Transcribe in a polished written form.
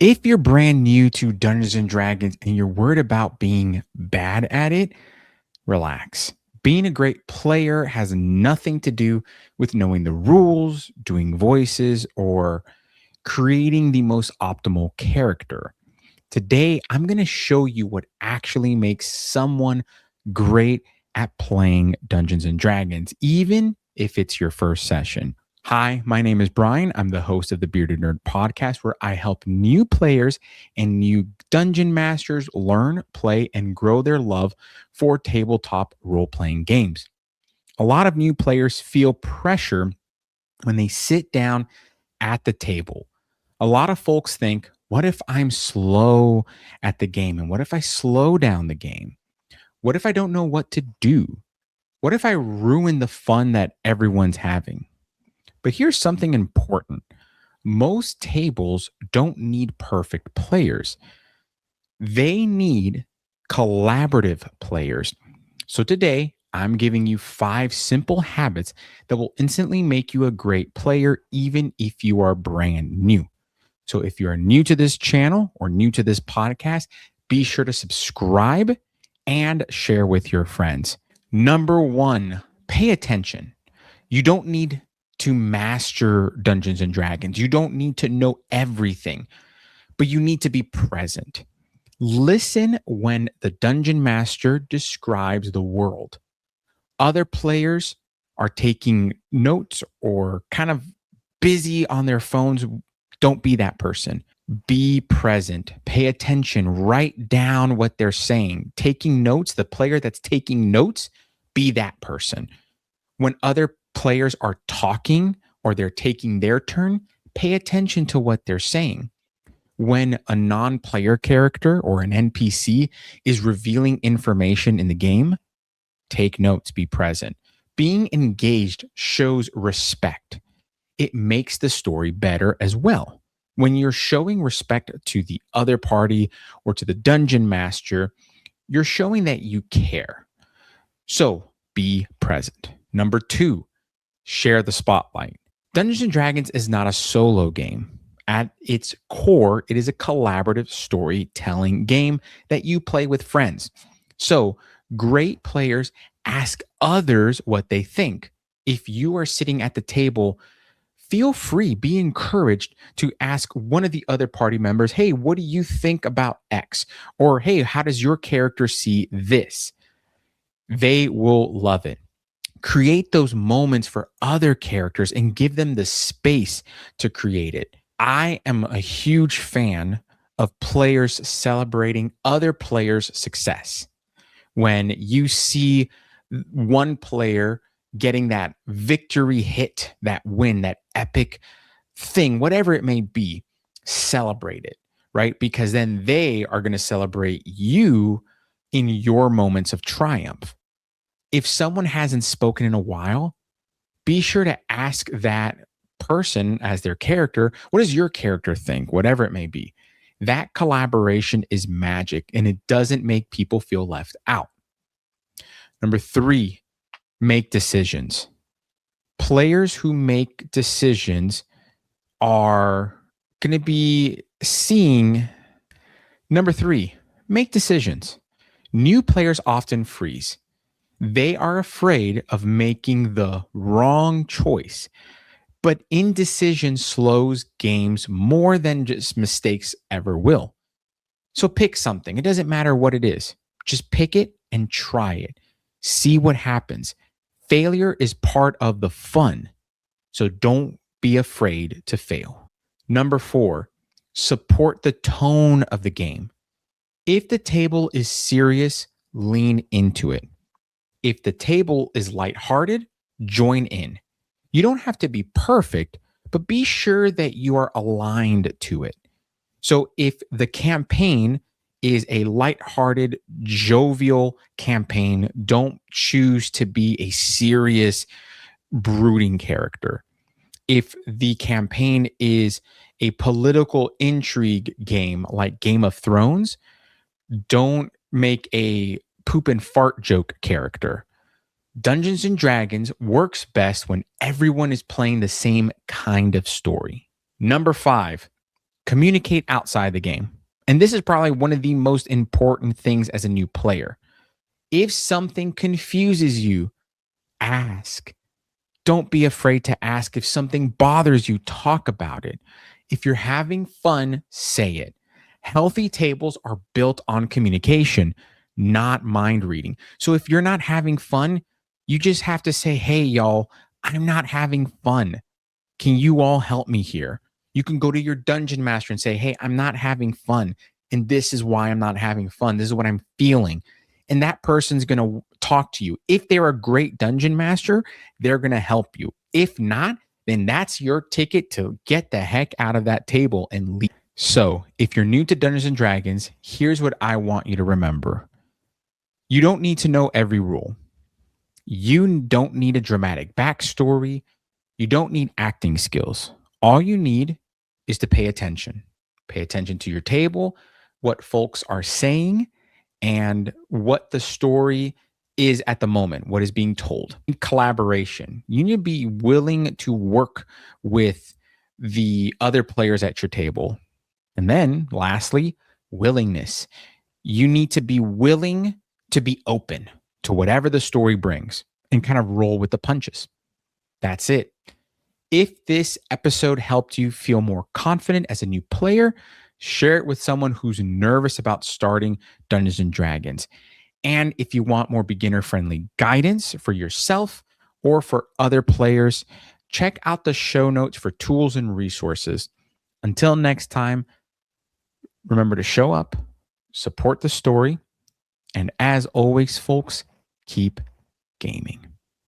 If you're brand new to Dungeons and Dragons and you're worried about being bad at it, relax. Being a great player has nothing to do with knowing the rules, doing voices, or creating the most optimal character. Today, I'm going to show you what actually makes someone great at playing Dungeons and Dragons, even if it's your first session. Hi, my name is Brian. I'm the host of the Bearded Nerd podcast, where I help new players and new dungeon masters learn, play, and grow their love for tabletop role playing games. A lot of new players feel pressure when they sit down at the table. A lot of folks think, what if I'm slow at the game? And what if I slow down the game? What if I don't know what to do? What if I ruin the fun that everyone's having? But here's something important. Most tables don't need perfect players. They need collaborative players. So today, I'm giving you 5 simple habits that will instantly make you a great player, even if you are brand new. So if you are new to this channel or new to this podcast, be sure to subscribe and share with your friends. Number 1, pay attention. You don't need to master Dungeons and Dragons. You don't need to know everything, but you need to be present. Listen when the dungeon master describes the world. Other players are taking notes or kind of busy on their phones. Don't be that person. Be present. Pay attention. Write down what they're saying. Taking notes, the player that's taking notes, be that person. When other players are talking or they're taking their turn, pay attention to what they're saying. When a non-player character or an NPC is revealing information in the game, take notes, be present. Being engaged shows respect. It makes the story better as well. When you're showing respect to the other party or to the dungeon master, you're showing that you care. So be present. Number 2, share the spotlight. Dungeons and Dragons is not a solo game. At its core, it is a collaborative storytelling game that you play with friends. So, great players ask others what they think. If you are sitting at the table, feel free, be encouraged to ask one of the other party members, hey, what do you think about X? Or, hey, how does your character see this? They will love it. Create those moments for other characters and give them the space to create it. I am a huge fan of players celebrating other players' success. When you see one player getting that victory hit, that win, that epic thing, whatever it may be, celebrate it, right? Because then they are going to celebrate you in your moments of triumph. If someone hasn't spoken in a while, be sure to ask that person as their character, what does your character think? Whatever it may be. That collaboration is magic and it doesn't make people feel left out. Number 3, make decisions. Players who make decisions are going to be seeing. Number 3, make decisions. New players often freeze. They are afraid of making the wrong choice. But indecision slows games more than just mistakes ever will. So pick something. It doesn't matter what it is. Just pick it and try it. See what happens. Failure is part of the fun. So don't be afraid to fail. Number 4, support the tone of the game. If the table is serious, lean into it. If the table is lighthearted, join in. You don't have to be perfect, but be sure that you are aligned to it. So if the campaign is a lighthearted, jovial campaign, don't choose to be a serious, brooding character. If the campaign is a political intrigue game like Game of Thrones, don't make a poop and fart joke character. Dungeons and Dragons works best when everyone is playing the same kind of story. Number 5, Communicate outside the game. And this is probably one of the most important things as a new player. If something confuses you, ask. Don't be afraid to ask. If something bothers you, talk about it. If you're having fun, say it. Healthy tables are built on communication, not mind reading. So if you're not having fun, you just have to say, hey, y'all, I'm not having fun. Can you all help me here? You can go to your dungeon master and say, hey, I'm not having fun. And this is why I'm not having fun. This is what I'm feeling. And that person's going to talk to you. If they're a great dungeon master, they're going to help you. If not, then that's your ticket to get the heck out of that table and leave. So, if you're new to Dungeons and Dragons, here's what I want you to remember. You don't need to know every rule. You don't need a dramatic backstory. You don't need acting skills. All you need is to pay attention. Pay attention to your table, what folks are saying, and what the story is at the moment, what is being told. Collaboration. You need to be willing to work with the other players at your table. And then, lastly, willingness. You need to be willing to be open to whatever the story brings and kind of roll with the punches. That's it. If this episode helped you feel more confident as a new player, share it with someone who's nervous about starting Dungeons and Dragons. And if you want more beginner-friendly guidance for yourself or for other players, check out the show notes for tools and resources. Until next time, remember to show up, support the story, and as always, folks, keep gaming.